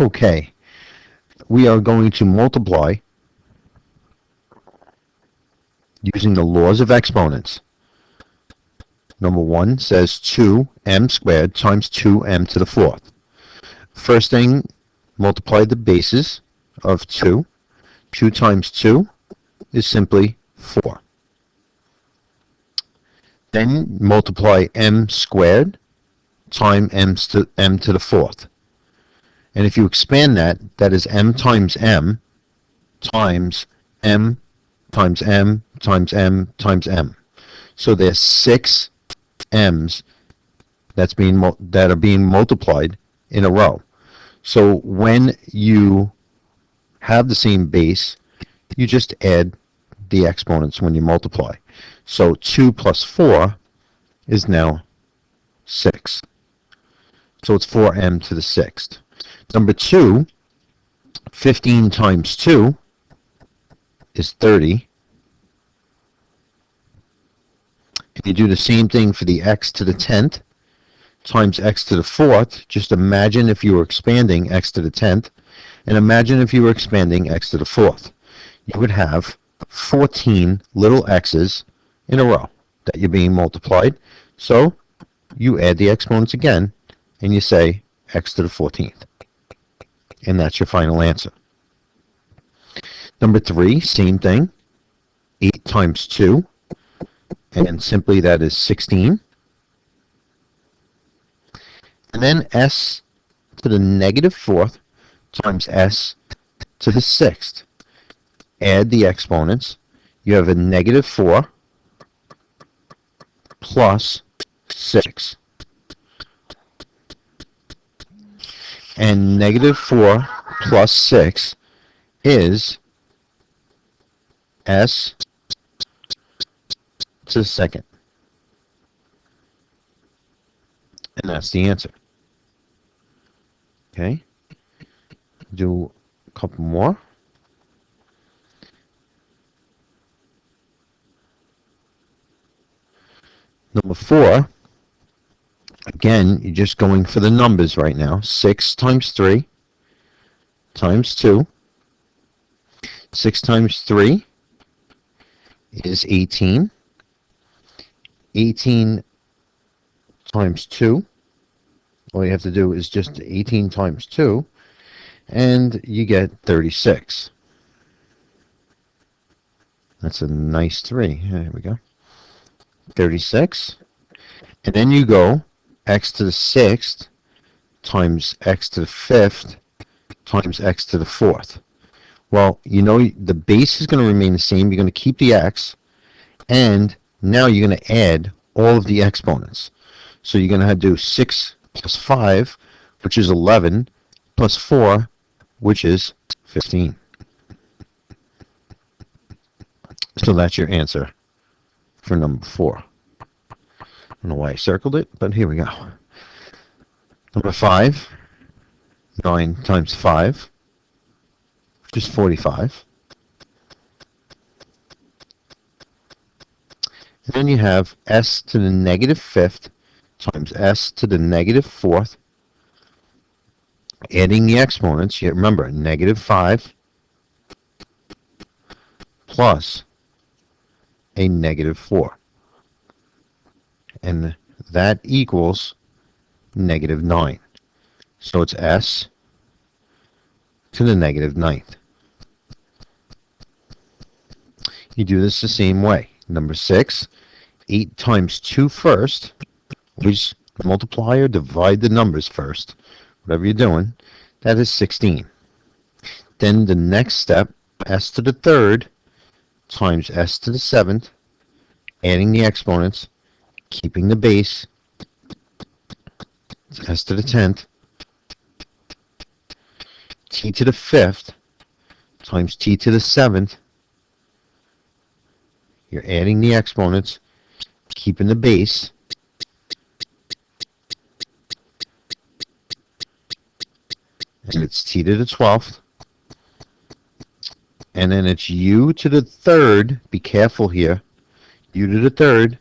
Okay, we are going to multiply using the laws of exponents. Number 1 says 2m squared times 2m to the 4th. First thing, multiply the bases of 2. 2 times 2 is simply 4. Then multiply m squared times m to the 4th. And if you expand that, that is m times m times m times m times m times m. So there's 6 m's that are being multiplied in a row. So when you have the same base, you just add the exponents when you multiply. So 2 plus 4 is now 6. So it's 4m to the 6th. Number 2, 15 times 2 is 30. If you do the same thing for the x to the 10th times x to the 4th, just imagine if you were expanding x to the 10th, and imagine if you were expanding x to the 4th. You would have 14 little x's in a row that you're being multiplied. So you add the exponents again, and you say x to the 14th. And that's your final answer. Number 3, same thing. 8 times 2. And simply that is 16. And then s to the negative 4th times s to the 6th. Add the exponents. You have a negative 4 plus 6. And negative 4 plus 6 is s to the 2nd. And that's the answer. Okay. Do a couple more. Number 4, again, you're just going for the numbers right now. 6 times 3 times 2. 6 times 3 is 18. 18 times 2. All you have to do is just 18 times 2, and you get 36. That's a nice 3. There we go. 36. And then you go x to the 6th times x to the 5th times x to the 4th. Well, you know the base is going to remain the same. You're going to keep the x, and now you're going to add all of the exponents. So you're going to do 6 plus 5, which is 11, plus 4, which is 15. So that's your answer for number 4. I don't know why I circled it, but here we go. Number 5, 9 times 5, which is 45. And then you have s to the negative 5th times s to the negative 4th. Adding the exponents, you remember, negative 5 plus a negative 4. And that equals negative 9. So it's s to the negative 9th. You do this the same way. Number 6, 8 times 2 first. Always multiply or divide the numbers first. Whatever you're doing, that is 16. Then the next step, s to the 3rd times s to the 7th, adding the exponents, keeping the base, s to the 10th, t to the 5th times t to the 7th. You're adding the exponents, keeping the base, and it's t to the 12th. And then it's u to the 3rd, be careful here, u to the 3rd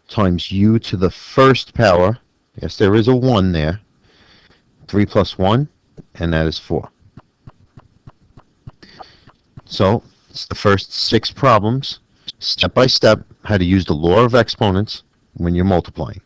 times u to the 1st power, yes there is a 1 there, 3 plus 1, and that is 4. So, it's the first 6 problems, step by step, how to use the law of exponents when you're multiplying.